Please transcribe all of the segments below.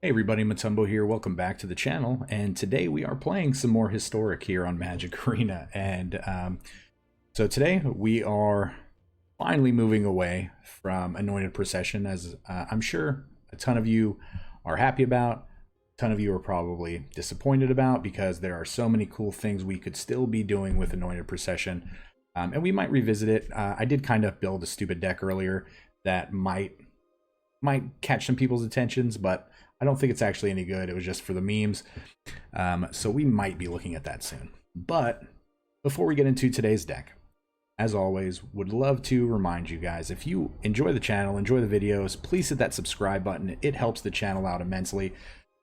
Hey everybody, Matumbo here. Welcome back to the channel. And today we are playing some more Historic here on Magic Arena. And so today we are finally moving away from Anointed Procession, as I'm sure a ton of you are happy about. A ton of you are probably disappointed about, because there are so many cool things we could still be doing with Anointed Procession. And we might revisit it. I did kind of build a stupid deck earlier that might catch some people's attentions, but I don't think it's actually any good. It was just for the memes. So we might be looking at that soon. But before we get into today's deck, as always, would love to remind you guys, if you enjoy the channel, enjoy the videos, please hit that subscribe button. It helps the channel out immensely.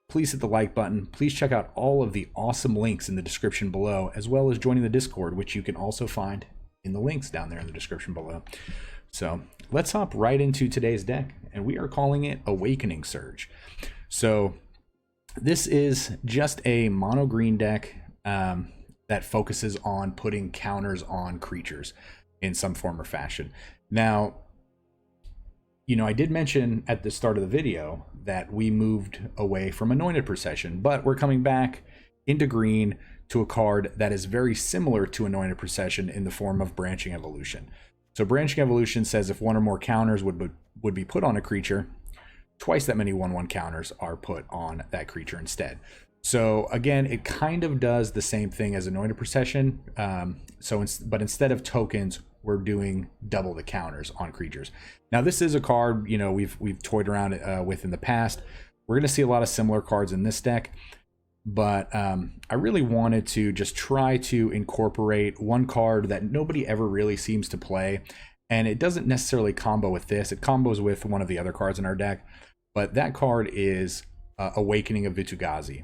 Please hit the like button. Please check out all of the awesome links in the description below, as well as joining the Discord, which you can also find in the links down there in the description below. So let's hop right into today's deck, and we are calling it Awakening Surge. So this is just a mono green deck that focuses on putting counters on creatures in some form or fashion. Now, you know, I did mention at the start of the video that we moved away from Anointed Procession, but we're coming back into green to a card that is very similar to Anointed Procession in the form of Branching Evolution. So Branching Evolution says if one or more counters would be put on a creature, twice that many 1/1 counters are put on that creature instead. So again, it kind of does the same thing as Anointed Procession. But instead of tokens, we're doing double the counters on creatures. Now this is a card, you know, we've toyed around with in the past. We're going to see a lot of similar cards in this deck, but I really wanted to just try to incorporate one card that nobody ever really seems to play, and it doesn't necessarily combo with this. It combos with one of the other cards in our deck, but that card is Awakening of Vitu-Ghazi.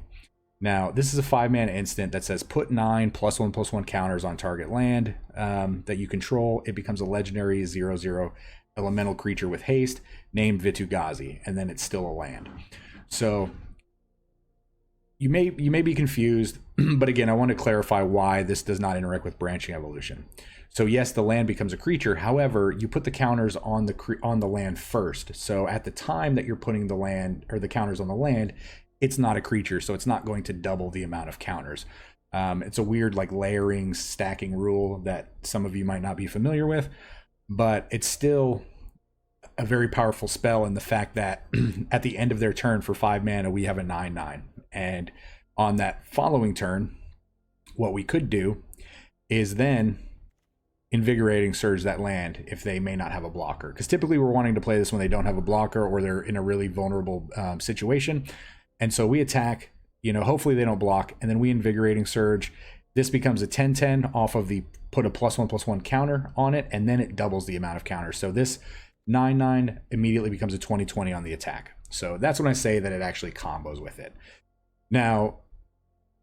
Now, this is a 5-mana instant that says put 9 +1/+1 counters on target land that you control. It becomes a legendary 0/0 elemental creature with haste named Vitu-Ghazi, and then it's still a land. So you may be confused, but again, I want to clarify why this does not interact with Branching Evolution. So yes, the land becomes a creature. However, you put the counters on the land first. So at the time that you're putting the land or the counters on the land, it's not a creature, so it's not going to double the amount of counters. It's a weird like layering, stacking rule that some of you might not be familiar with, but it's still a very powerful spell in the fact that at the end of their turn for 5 mana, we have a 9/9. And on that following turn, what we could do is then Invigorating Surge that land if they may not have a blocker. Because typically we're wanting to play this when they don't have a blocker or they're in a really vulnerable situation. And so we attack, you know, hopefully they don't block, and then we Invigorating Surge. This becomes a 10/10 off of the put a +1/+1 counter on it, and then it doubles the amount of counters. So this 9/9 immediately becomes a 20/20 on the attack. So that's when I say that it actually combos with it. Now,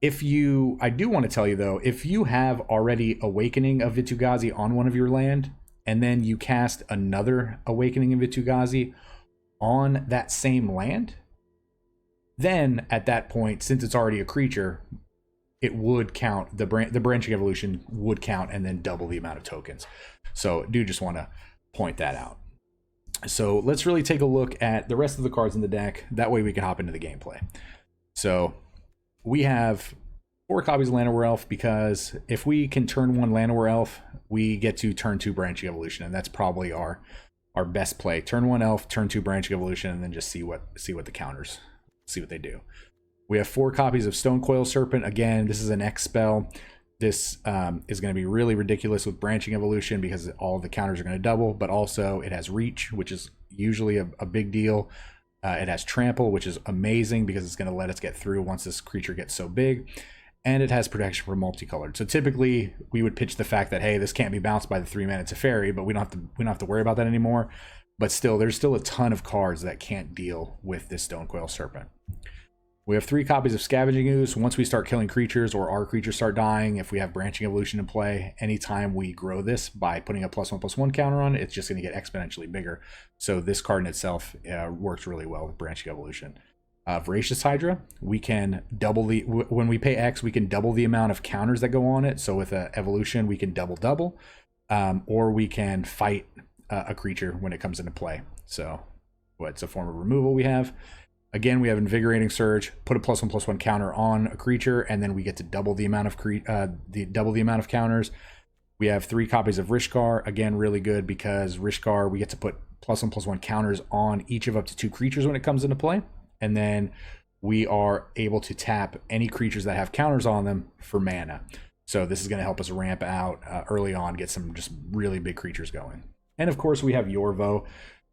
I do want to tell you though, if you have already Awakening of Vitu-Ghazi on one of your land, and then you cast another Awakening of Vitu-Ghazi on that same land, then at that point, since it's already a creature, it would count, the Branching Evolution would count and then double the amount of tokens. So do just want to point that out. So let's really take a look at the rest of the cards in the deck. That way we can hop into the gameplay. So we have 4 copies of Llanowar Elf, because if we can turn 1 Llanowar Elf, we get to turn 2 Branching Evolution, and that's probably our best play. Turn 1 Elf, turn 2 Branching Evolution, and then just see what the counters, see what they do. We have 4 copies of Stonecoil Serpent. Again, this is an X spell. This is going to be really ridiculous with Branching Evolution because all the counters are going to double, but also it has Reach, which is usually a big deal. It has Trample, which is amazing because it's going to let us get through once this creature gets so big. And it has Protection for Multicolored. So typically we would pitch the fact that, hey, this can't be bounced by the 3-mana Teferi, but we don't have to worry about that anymore. But still, there's still a ton of cards that can't deal with this Stonecoil Serpent. We have 3 copies of Scavenging Ooze. Once we start killing creatures or our creatures start dying, if we have Branching Evolution in play, anytime we grow this by putting a +1/+1 counter on it, it's just going to get exponentially bigger. So this card in itself works really well with Branching Evolution. Voracious Hydra, we can double when we pay X, we can double the amount of counters that go on it. So with a evolution, we can double, or we can fight a creature when it comes into play. So it's a form of removal we have. Again, we have Invigorating Surge, put a +1/+1 counter on a creature, and then we get to double the amount of counters. We have 3 copies of Rishkar. Again, really good because Rishkar, we get to put +1/+1 counters on each of up to 2 creatures when it comes into play. And then we are able to tap any creatures that have counters on them for mana. So this is going to help us ramp out early on, get some just really big creatures going. And of course, we have Yorvo.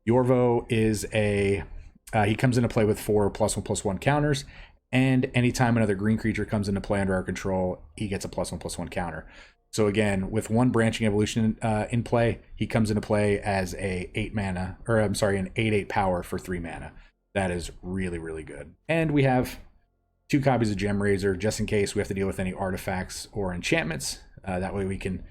Yorvo is he comes into play with 4 +1/+1 counters, and anytime another green creature comes into play under our control, he gets a +1/+1 counter. So again, with 1 Branching Evolution in play, he comes into play as an 8/8 power for 3 mana. That is really, really good. And we have 2 copies of Gem Razor, just in case we have to deal with any artifacts or enchantments. That way we can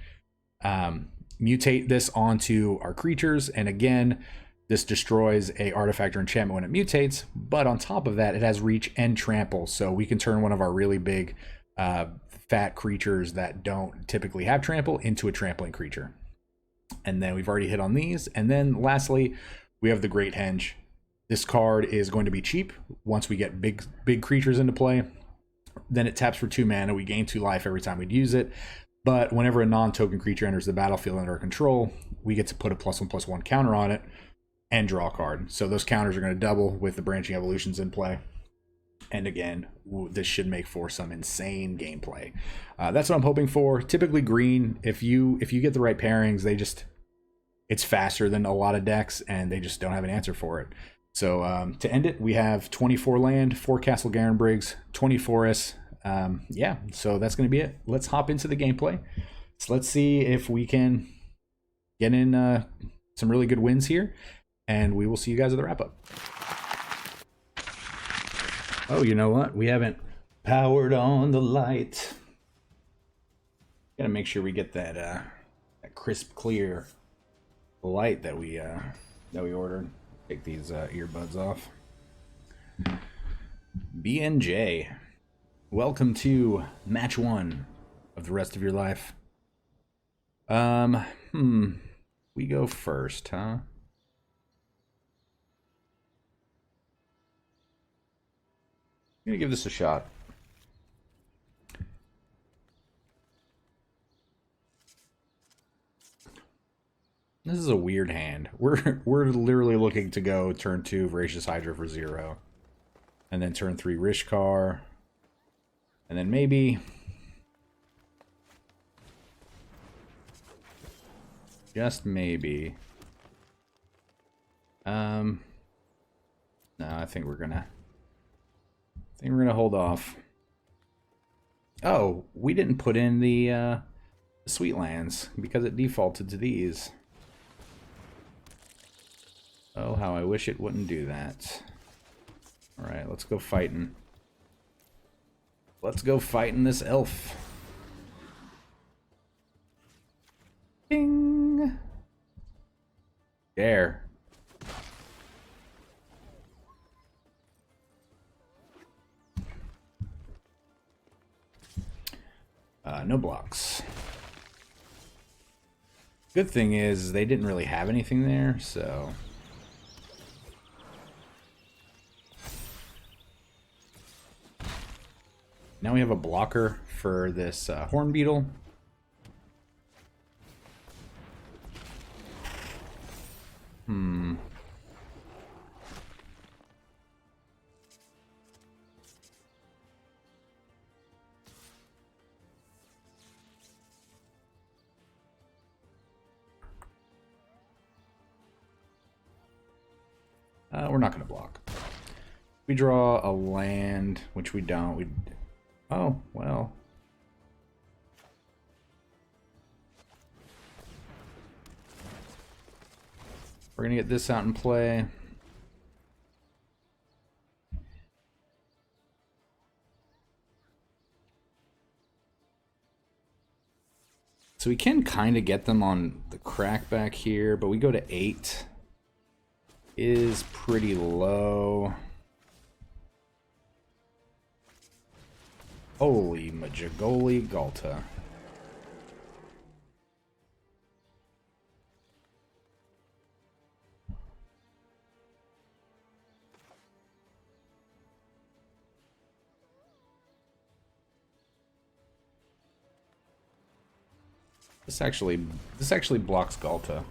mutate this onto our creatures. And again, this destroys a artifact or enchantment when it mutates. But on top of that, it has reach and trample. So we can turn one of our really big fat creatures that don't typically have trample into a trampling creature. And then we've already hit on these. And then lastly, we have the Great Henge. This card is going to be cheap once we get big creatures into play. Then it taps for 2 mana. We gain 2 life every time we'd use it. But whenever a non-token creature enters the battlefield under our control, we get to put a +1/+1 counter on it and draw a card. So those counters are going to double with the Branching Evolutions in play. And again, this should make for some insane gameplay. That's what I'm hoping for. Typically green, if you get the right pairings, it's faster than a lot of decks, and they just don't have an answer for it. So to end it, we have 24 land, 4 Castle Garenbrigs, 20 forests. Yeah, so that's going to be it. Let's hop into the gameplay. So let's see if we can get in some really good wins here, and we will see you guys at the wrap-up. Oh, you know what? We haven't powered on the light. Gotta make sure we get that crisp, clear light that we ordered. Take these earbuds off. BNJ, welcome to match 1 of the rest of your life. We go first, huh? I'm gonna give this a shot. This is a weird hand. We're literally looking to go turn 2 Voracious Hydra for 0. And then turn 3 Rishkar. And then maybe just maybe. No, I think we're gonna hold off. Oh, we didn't put in the Sweetlands because it defaulted to these. Oh, how I wish it wouldn't do that. Alright, let's go fighting. Let's go fighting this elf. Ding! There. No blocks. Good thing is they didn't really have anything there, so... Now we have a blocker for this Horn Beetle. We're not going to block. We draw a land, which we don't. Oh, well. We're going to get this out in play. So we can kind of get them on the crackback here, but we go to 8. Is pretty low. Holy Majagoli Galta. This actually blocks Galta.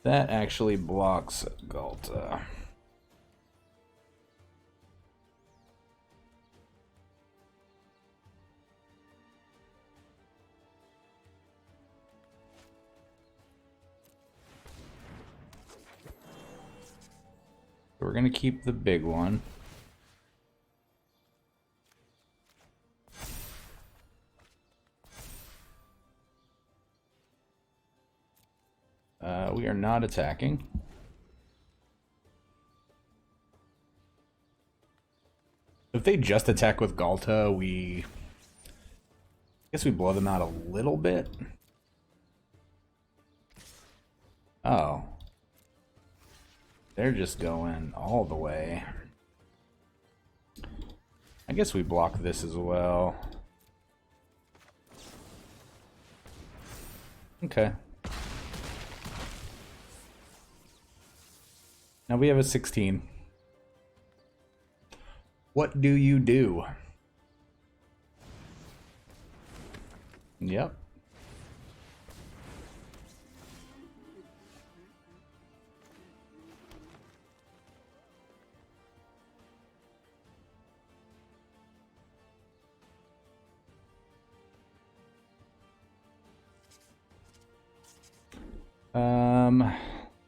That actually blocks Galta. We're gonna keep the big one. We are not attacking. If they just attack with Galta, I guess we blow them out a little bit. Oh. They're just going all the way. I guess we block this as well. Okay. Now we have a 16. What do you do? Yep.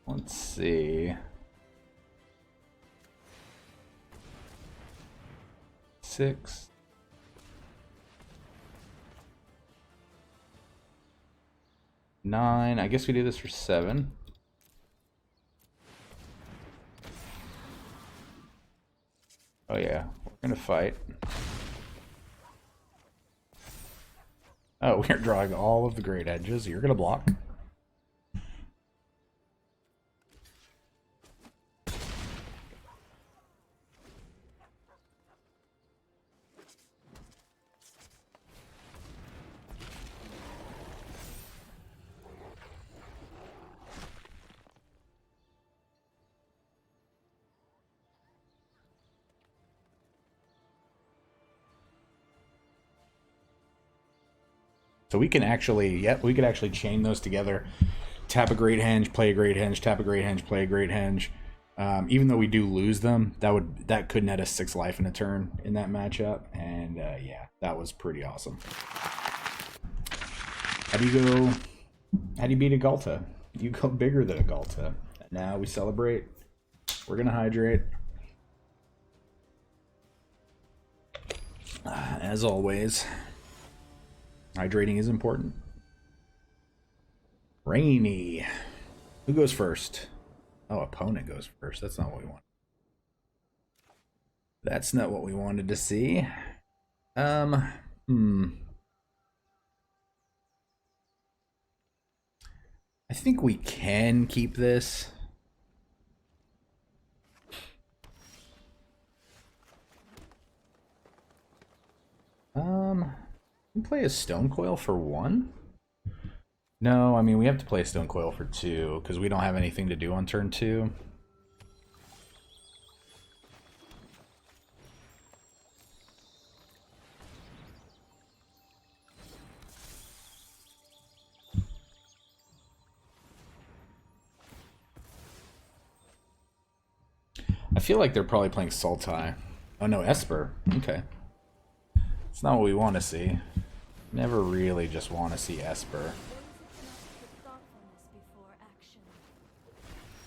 Let's see. 6. Nine. I guess we do this for 7. Oh yeah, we're gonna fight. Oh, we're drawing all of the great edges. You're gonna block. So we can actually, yep, we could actually chain those together. Tap a Great Henge, play a Great Henge, tap a Great Henge, play a Great Henge. Even though we do lose them, that could net us 6 life in a turn in that matchup. And yeah, that was pretty awesome. How do you beat a Galta? You go bigger than a Galta. Now we celebrate. We're gonna hydrate. As always. Hydrating is important. Rainy. Who goes first? Oh, opponent goes first. That's not what we want. That's not what we wanted to see. I think we can keep this. Play a Stone Coil for 1? No, I mean we have to play a Stone Coil for 2 because we don't have anything to do on turn 2. I feel like they're probably playing Sultai. Oh no, Esper. Okay. It's not what we want to see. Never really just want to see Esper.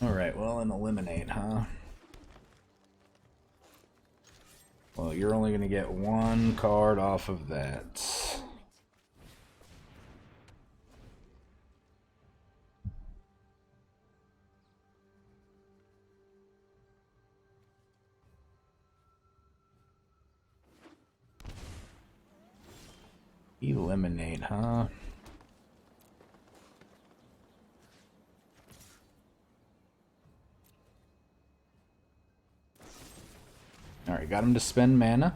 Alright, well, an eliminate, huh? Well, you're only going to get 1 card off of that. Eliminate, huh? Alright, got him to spend mana.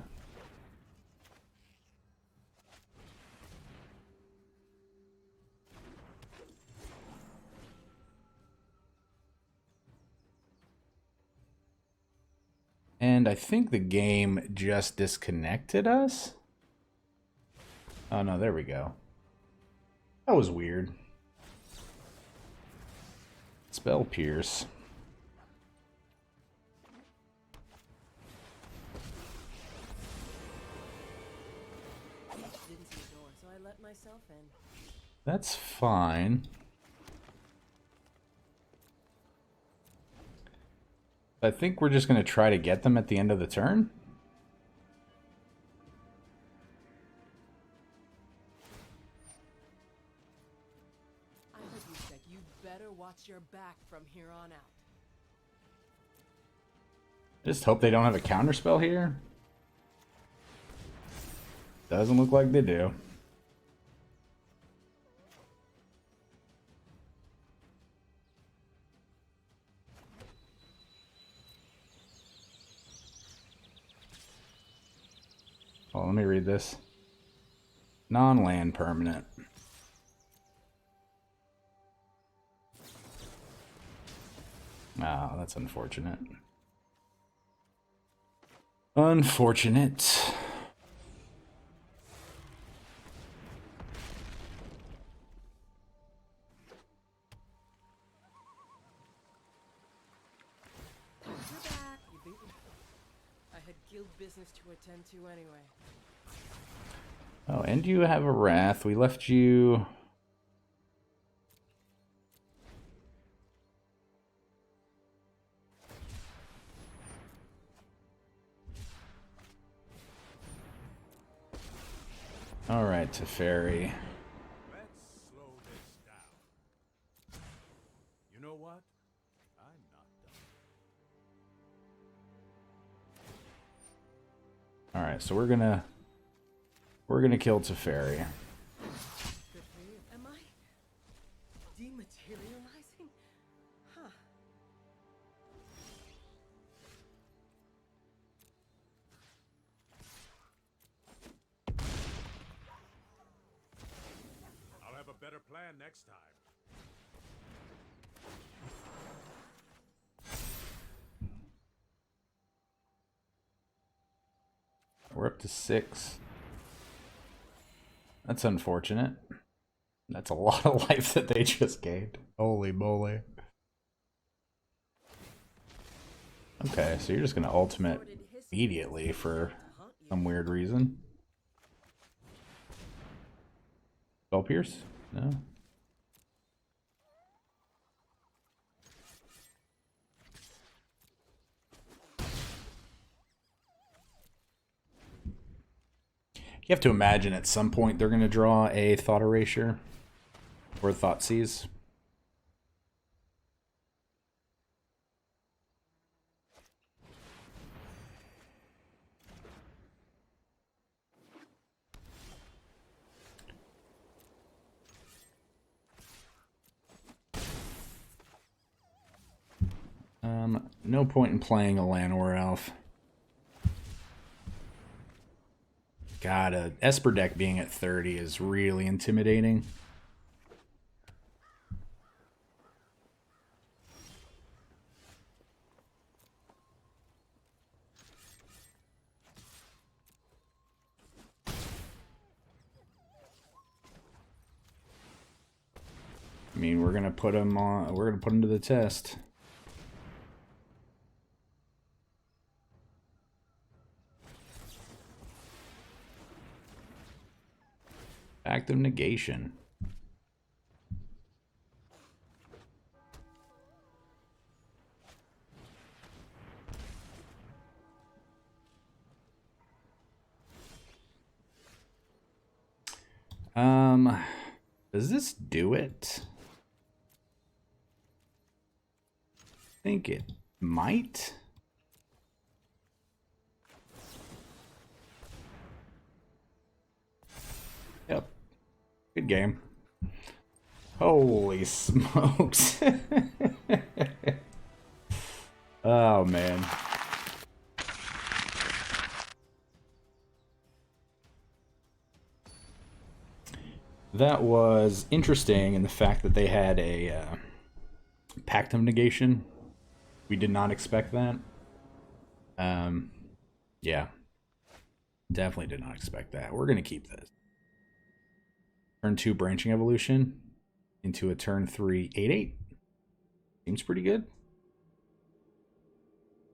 And I think the game just disconnected us. Oh no, there we go. That was weird. Spell Pierce. Didn't see the door, so I let myself in. That's fine. I think we're just going to try to get them at the end of the turn. I heard you said you better watch your back from here on out. Just hope they don't have a counterspell here. Doesn't look like they do. Oh, let me read this. Non-land permanent. Oh, that's unfortunate. Unfortunate. You're back. You beat me. I had guild business to attend to anyway. Oh, and you have a wrath. We left you... Alright, Teferi. Let's slow this down. You know what? I'm not done. Alright, so we're gonna kill Teferi. Good for you. Am I dematerializing? Huh. I'll have a better plan next time. We're up to 6. That's unfortunate. That's a lot of life that they just gained. Holy moly. Okay, so you're just gonna ultimate immediately for some weird reason. Spell Pierce? No. You have to imagine at some point they're going to draw a Thought Erasure or Thought Seize. No point in playing a Llanowar Elf. God, a Esper deck being at 30 is really intimidating. I mean, we're gonna put him on. We're gonna put him to the test. Active negation. Does this do it? I think it might. Yep. Good game. Holy smokes. Oh, man. That was interesting in the fact that they had a Pact of Negation. We did not expect that. Yeah. Definitely did not expect that. We're going to keep this. Turn 2 branching evolution into a turn 3 8/8. Seems pretty good.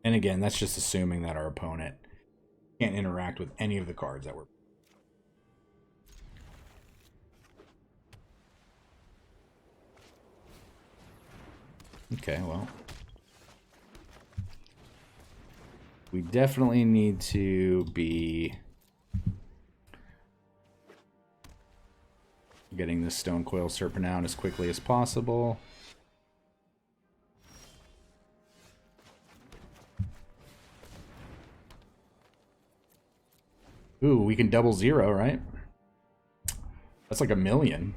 And again, that's just assuming that our opponent can't interact with any of the cards that we're... Okay, well. We definitely need to be getting this Stone Coil Serpent out as quickly as possible. Ooh, we can double 0, right? That's like 1,000,000.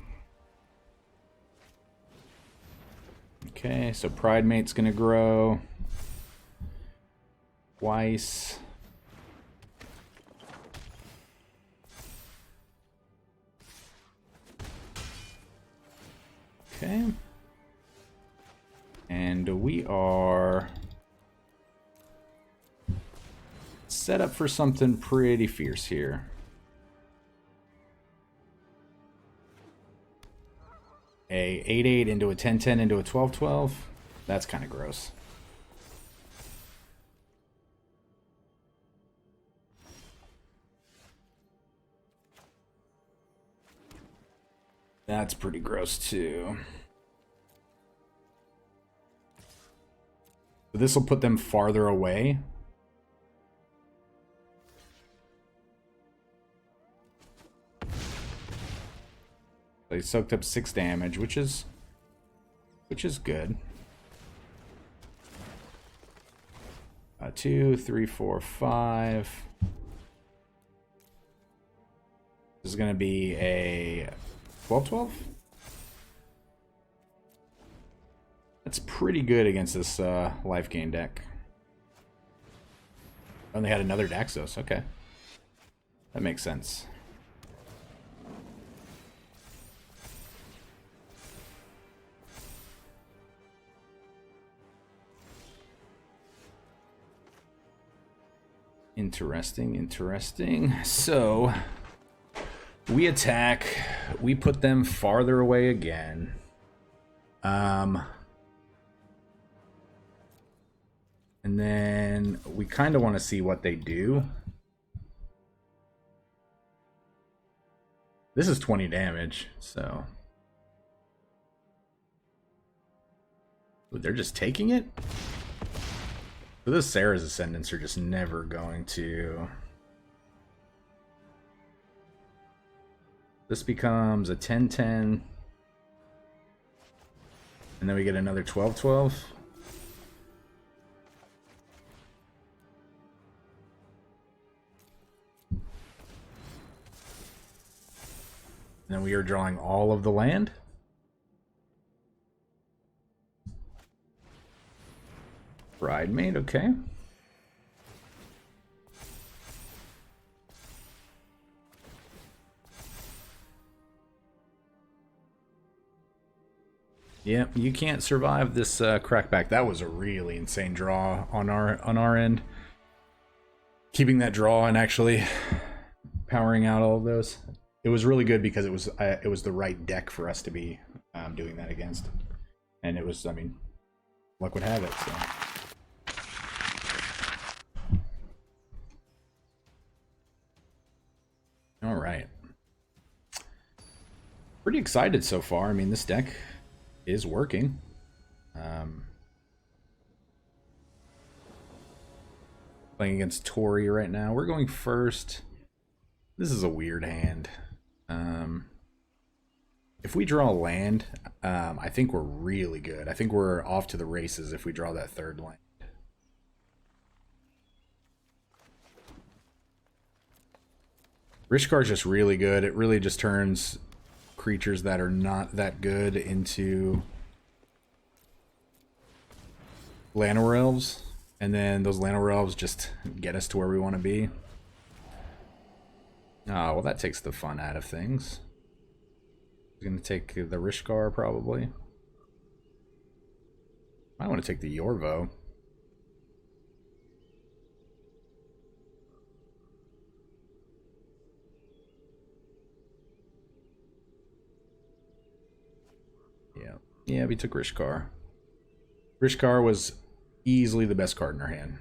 Okay, so Pride Mate's gonna grow twice. Okay. And we are set up for something pretty fierce here. A 8/8 into a 10/10 into a 12/12. That's kind of gross. That's pretty gross too. So this will put them farther away. They soaked up 6 damage, which is good. 2, 3, 4, 5. This is going to be a 12/12. That's pretty good against this life gain deck. Oh, and they had another Daxos. Okay, that makes sense. Interesting, interesting. So, we attack. We put them farther away again. And then we kind of want to see what they do. This is 20 damage, so... Ooh, they're just taking it? So those Sarah's Ascendants are just never going to... This becomes a 10/10. And then we get another 12/12. And then we are drawing all of the land. Bridemaid, okay. Yeah, you can't survive this crackback. That was a really insane draw on our end. Keeping that draw and actually powering out all of those. It was really good because it was the right deck for us to be doing that against. And it was, I mean, luck would have it, so. All right. Pretty excited so far. I mean, this deck is working. Playing against Tori right now. We're going first. This is a weird hand. If we draw a land, I think we're really good. I think we're off to the races if we draw that third land. Rishkar is just really good. It really just turns creatures that are not that good into Llanowar Elves, and then those Llanowar Elves just get us to where we want to be. Oh, well, that takes the fun out of things. I'm going to take the Rishkar, probably. I want to take the Yorvo. Yeah, we took Rishkar. Rishkar was easily the best card in our hand.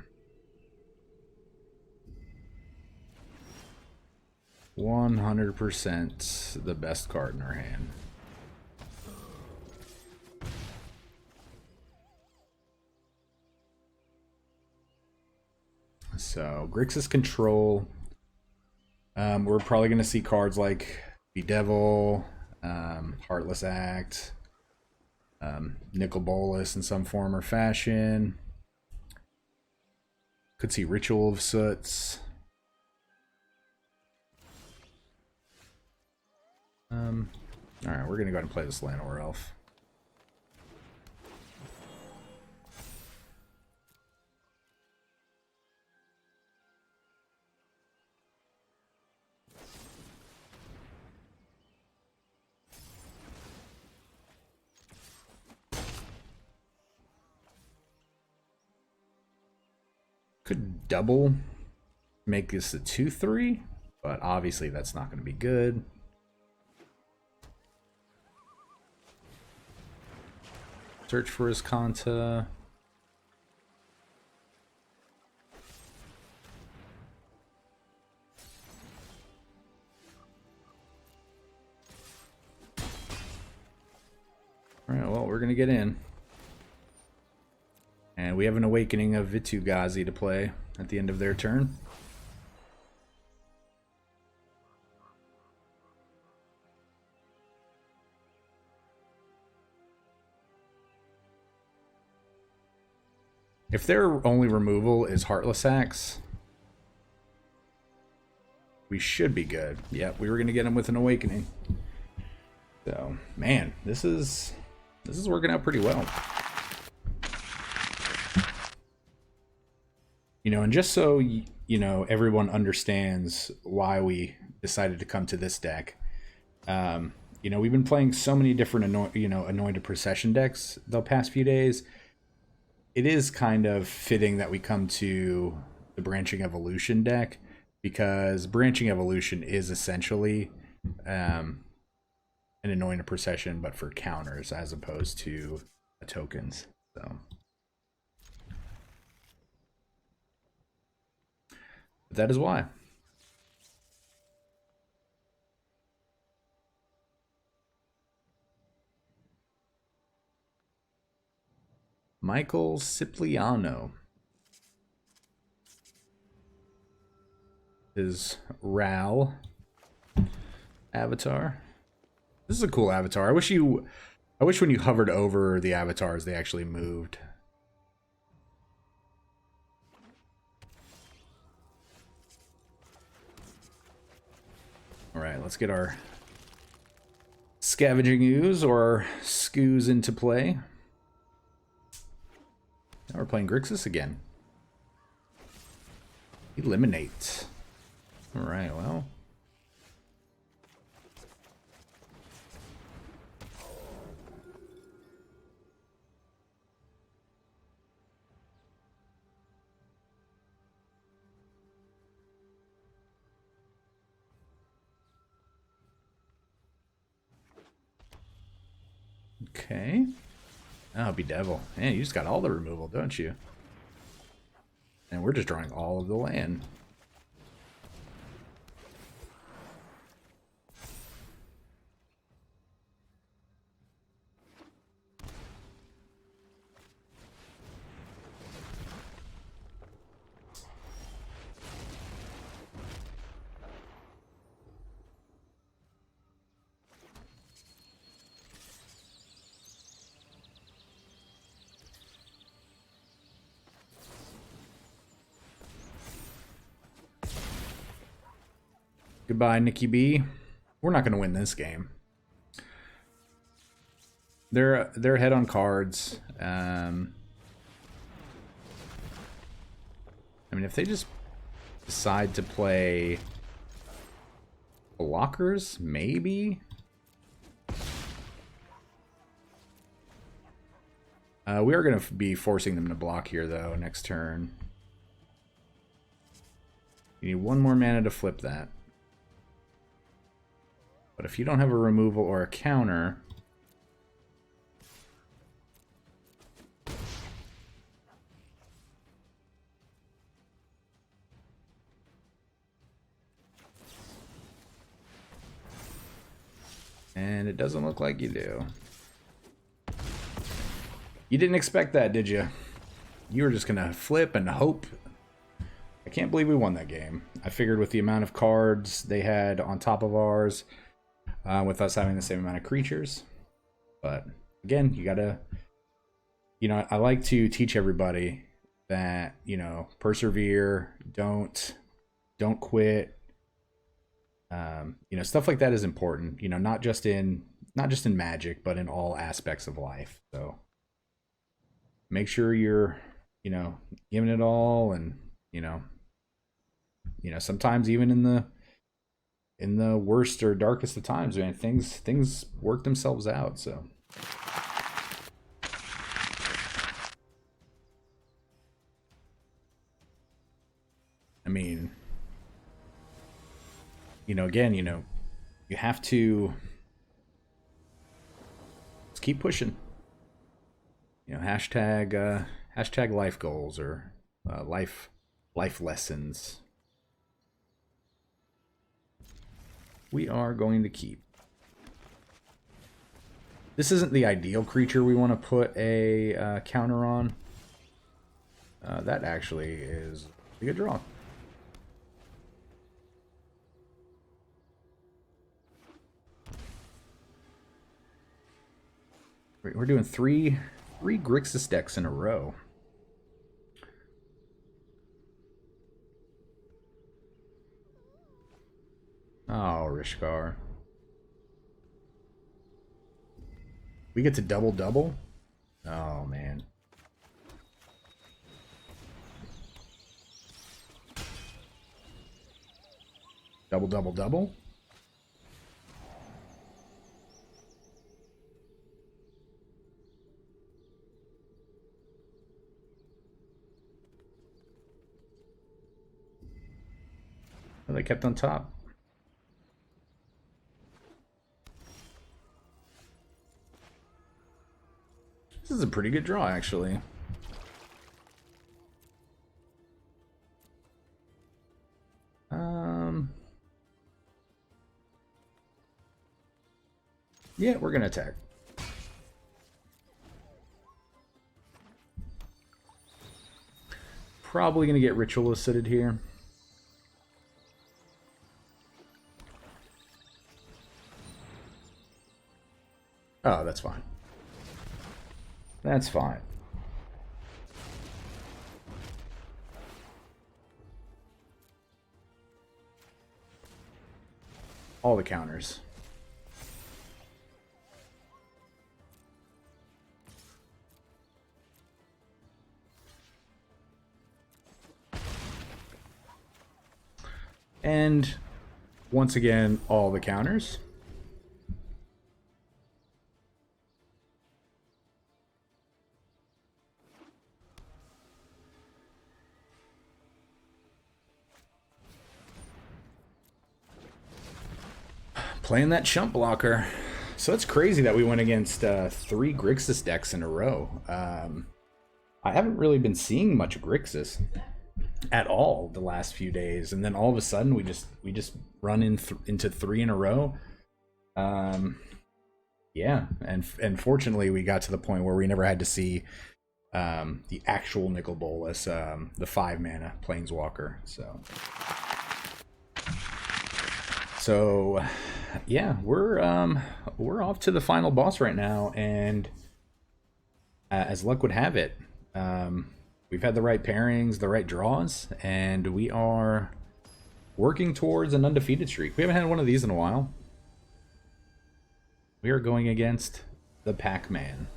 100% the best card in our hand. So, Grixis control. We're probably going to see cards like Bedevil, Heartless Act, Nicol Bolas in some form or fashion. Could see Ritual of Soots. Alright, we're going to go ahead and play this Llanowar Elf. Could double, make this a 2/3, but obviously that's not going to be good. Search for his Kanta. Alright, well, we're going to get in. And we have an Awakening of Vitu-Ghazi to play at the end of their turn. If their only removal is Heartless Axe, we should be good. Yep, we were going to get him with an Awakening. So, man, this is working out pretty well. You know, and just so you know, everyone understands why we decided to come to this deck. You know, we've been playing so many different Anointed Procession decks the past few days. It is kind of fitting that we come to the Branching Evolution deck, because Branching Evolution is essentially an Anointed Procession, but for counters as opposed to tokens. So that is why. Michael Cipriano. His Ral avatar. This is a cool avatar. I wish when you hovered over the avatars they actually moved. Alright, let's get our Scavenging Ooze or our Skoos into play. Now we're playing Grixis again. Eliminate. Alright, well. Okay. Oh, Bedevil. Man, you just got all the removal, don't you? And we're just drawing all of the land. Goodbye, Nikki B. We're not going to win this game. They're ahead on cards. I mean, if they just decide to play blockers, maybe. We are going to be forcing them to block here, though, next turn. You need one more mana to flip that. But if you don't have a removal or a counter, And it doesn't look like you do. You didn't expect that, did you? You were just gonna flip and hope. I can't believe we won that game. I figured with the amount of cards they had on top of ours, with us having the same amount of creatures. But again, you gotta, you know, I like to teach everybody that, you know, persevere, don't quit. You know, stuff like that is important, you know, not just in Magic, but in all aspects of life. So make sure you're, you know, giving it all. And you know, sometimes even in the worst or darkest of times, man, things work themselves out. So I mean, you know, again, you know, you have to just keep pushing. You know, hashtag life goals, or life lessons. We are going to keep. This isn't the ideal creature we want to put a counter on. That actually is a good draw. We're doing three Grixis decks in a row. Oh, Rishkar. We get to double? Oh, man. Double? Well, they kept on top. This is a pretty good draw, actually. Yeah, we're gonna attack. Probably gonna get Ritual Acided here. Oh, that's fine. That's fine. All the counters. And once again, all the counters. Playing that chump blocker. So it's crazy that we went against 3 Grixis decks in a row. I haven't really been seeing much Grixis at all the last few days, and then all of a sudden we just run into 3 in a row. Yeah, and fortunately we got to the point where we never had to see the actual Nicol Bolas, the 5-mana Planeswalker. So yeah, we're off to the final boss right now, and as luck would have it, we've had the right pairings, the right draws, and we are working towards an undefeated streak. We haven't had one of these in a while. We are going against the Pac-Man.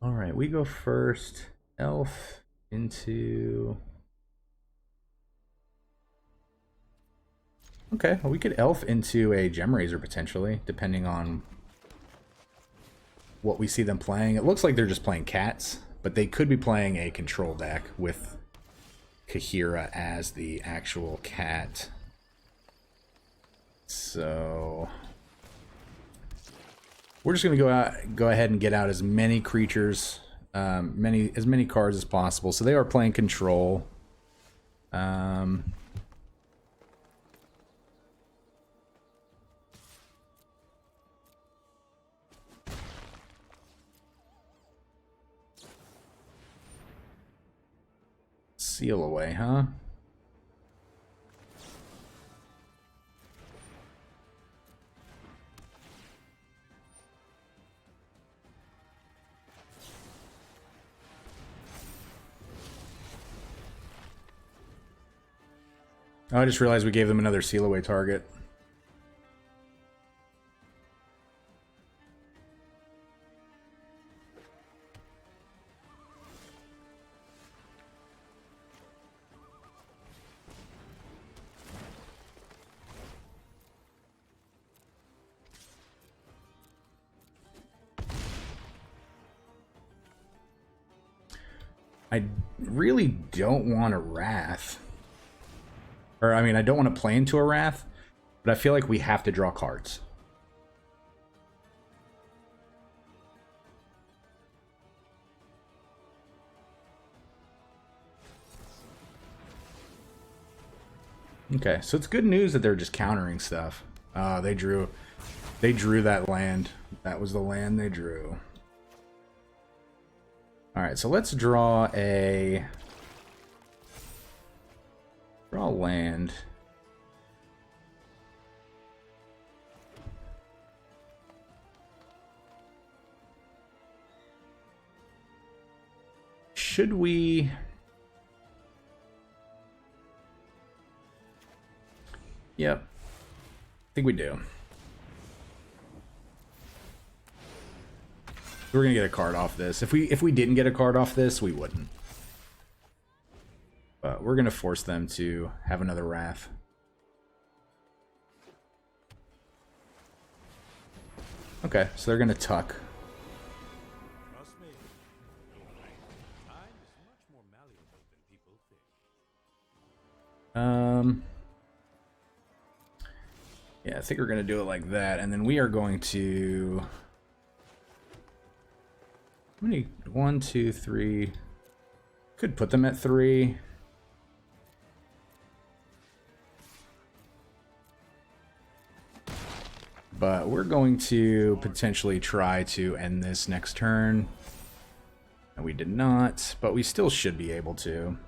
Alright, we go first. Elf into... Okay, well, we could Elf into a Gemrazor potentially, depending on what we see them playing. It looks like they're just playing cats, but they could be playing a control deck with Kahira as the actual cat. So we're just gonna go ahead and get out as many creatures, as many cards as possible. So they are playing control. seal away, huh? Oh, I just realized we gave them another seal away target. I really don't want a Wrath. Or, I mean, I don't want to play into a Wrath, but I feel like we have to draw cards. Okay, so it's good news that they're just countering stuff. They drew that land. That was the land they drew. Alright, so let's draw a land. Should we... Yep. I think we do. We're gonna get a card off this. If we didn't get a card off this, we wouldn't. But we're gonna force them to have another Wrath. Okay, so they're gonna tuck. Trust me. Time is much more malleable than people think. Yeah, I think we're gonna do it like that, and then we are going to... How many? 1, 2, 3. Could put them at 3. But we're going to potentially try to end this next turn. And we did not, but we still should be able to.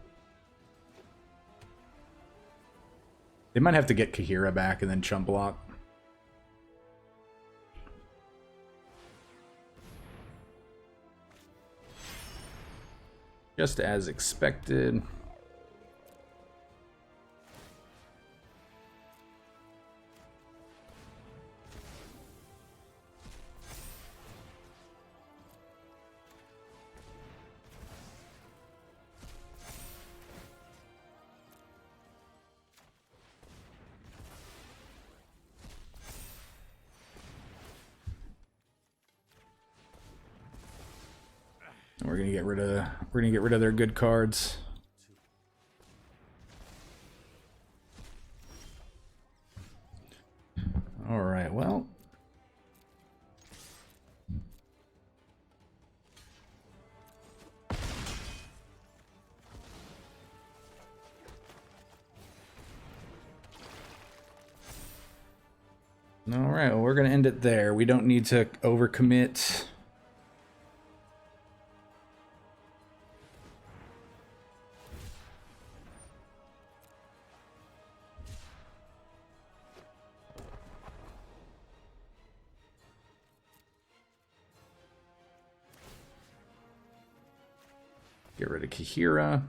They might have to get Kahira back and then chump block. Just as expected. We're gonna get rid of their good cards. All right, well. All right, well, we're gonna end it there. We don't need to overcommit. Get rid of Kahira.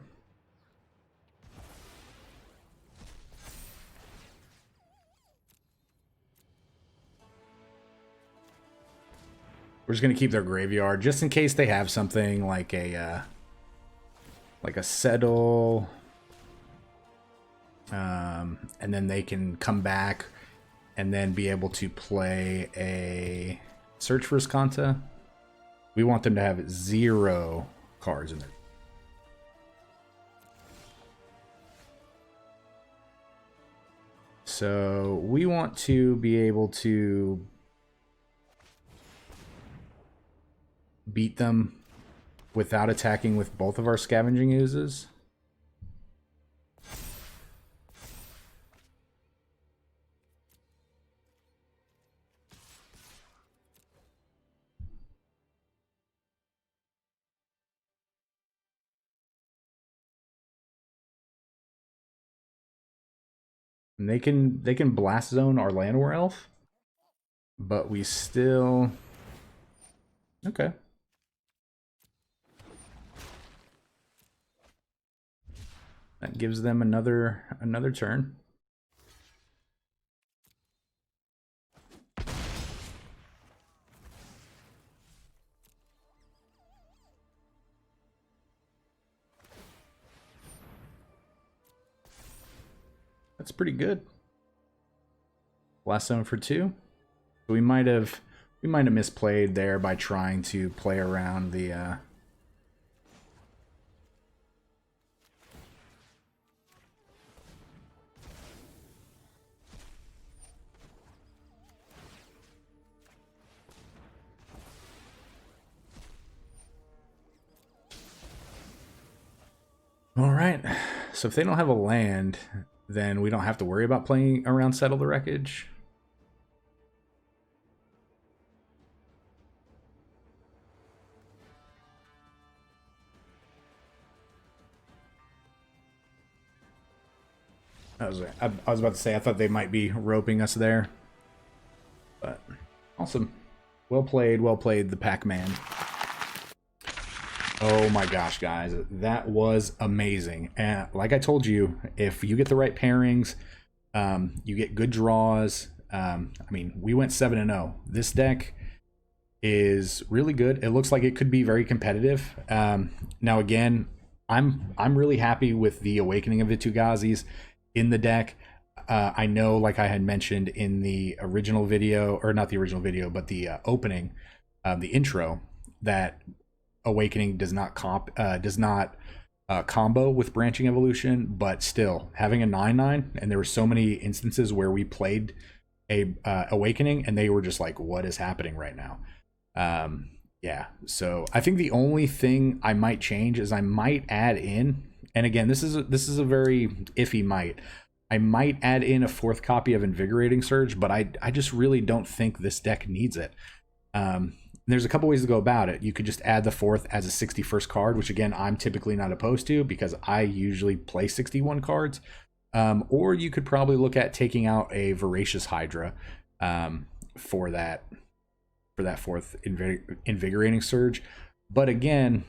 We're just gonna keep their graveyard just in case they have something like a settle, and then they can come back and then be able to play a search for Skanta. We want them to have 0 cards in there. So we want to be able to beat them without attacking with both of our scavenging oozes. And they can blast zone our Llanowar elf, but we still okay. That gives them another turn. That's pretty good. Blast zone for 2. We might have misplayed there by trying to play around the All right. So if they don't have a land, then we don't have to worry about playing around Settle the Wreckage. I was about to say, I thought they might be roping us there. But awesome. Well played, the Pac-Man. Oh my gosh, guys, that was amazing. And like I told you, if you get the right pairings, you get good draws. I mean, we went 7-0. This deck is really good. It looks like it could be very competitive. Now again, I'm really happy with the Awakening of Vitugazis in the deck. I know, like I had mentioned in the original video, or not the original video, but the opening, the intro, that Awakening does not combo with Branching Evolution, but still having a 9/9, and there were so many instances where we played a Awakening and they were just like, what is happening right now? Yeah, so I think the only thing I might change is I might add in, and again, this is a very iffy might. I might add in a 4th copy of Invigorating Surge, but I just really don't think this deck needs it. There's a couple ways to go about it. You could just add the 4th as a 61st card, which again, I'm typically not opposed to because I usually play 61 cards. Or you could probably look at taking out a Voracious Hydra for that 4th Invigorating Surge. But again,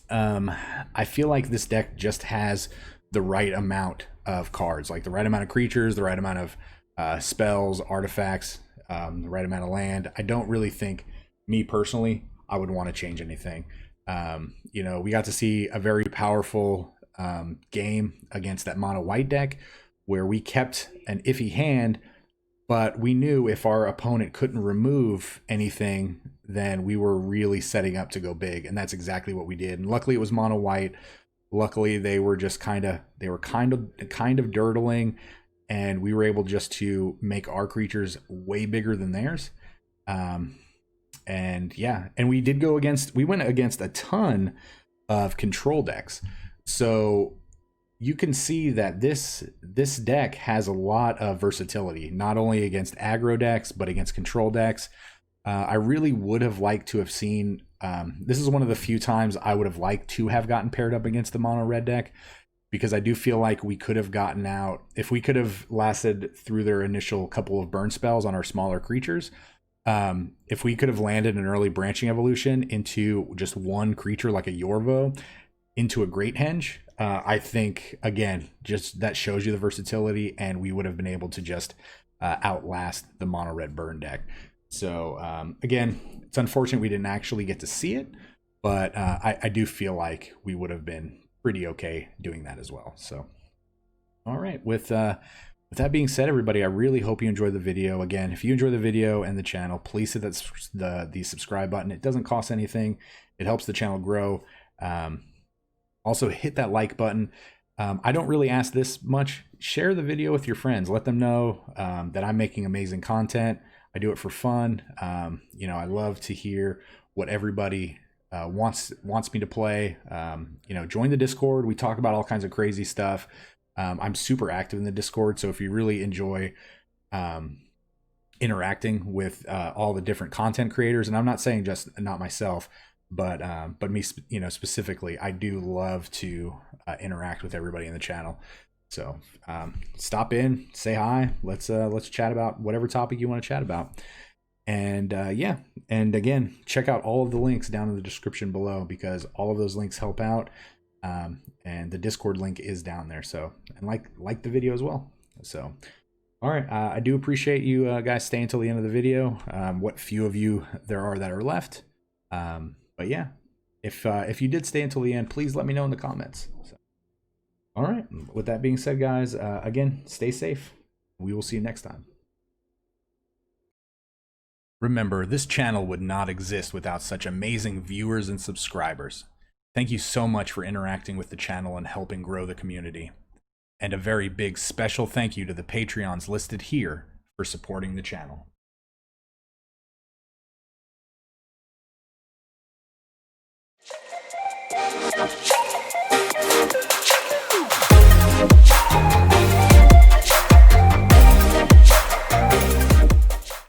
I feel like this deck just has the right amount of cards, like the right amount of creatures, the right amount of spells, artifacts, the right amount of land. I don't really think, me personally, I would want to change anything. We got to see a very powerful game against that mono white deck where we kept an iffy hand, but we knew if our opponent couldn't remove anything, then we were really setting up to go big, and that's exactly what we did. And luckily it was mono white. Luckily they were just kind of dirtling, and we were able just to make our creatures way bigger than theirs. And yeah, and we went against a ton of control decks. So you can see that this deck has a lot of versatility, not only against aggro decks, but against control decks. I really would have liked to have seen, this is one of the few times I would have liked to have gotten paired up against the mono red deck, because I do feel like we could have gotten out, if we could have lasted through their initial couple of burn spells on our smaller creatures. If we could have landed an early Branching Evolution into just one creature like a Yorvo into a Great Henge, I think, again, just that shows you the versatility, and we would have been able to just outlast the mono red burn deck. So again, it's unfortunate we didn't actually get to see it, but I do feel like we would have been pretty okay doing that as well. So all right, with that being said, everybody, I really hope you enjoyed the video. Again, if you enjoy the video and the channel, please hit the subscribe button. It doesn't cost anything. It helps the channel grow. Also, hit that like button. I don't really ask this much. Share the video with your friends. Let them know that I'm making amazing content. I do it for fun. I love to hear what everybody wants me to play. Join the Discord. We talk about all kinds of crazy stuff. I'm super active in the Discord, so if you really enjoy interacting with all the different content creators, and I'm not saying just not myself, but me, specifically, I do love to interact with everybody in the channel. So stop in, say hi. Let's chat about whatever topic you want to chat about. And yeah, and again, check out all of the links down in the description below, because all of those links help out. And the Discord link is down there. So, and like the video as well. So, all right, I do appreciate you guys staying till the end of the video. What few of you there are that are left. But yeah, if you did stay until the end, please let me know in the comments. So, all right, with that being said, guys, again, stay safe. We will see you next time. Remember, this channel would not exist without such amazing viewers and subscribers. Thank you so much for interacting with the channel and helping grow the community. And a very big special thank you to the Patreons listed here for supporting the channel.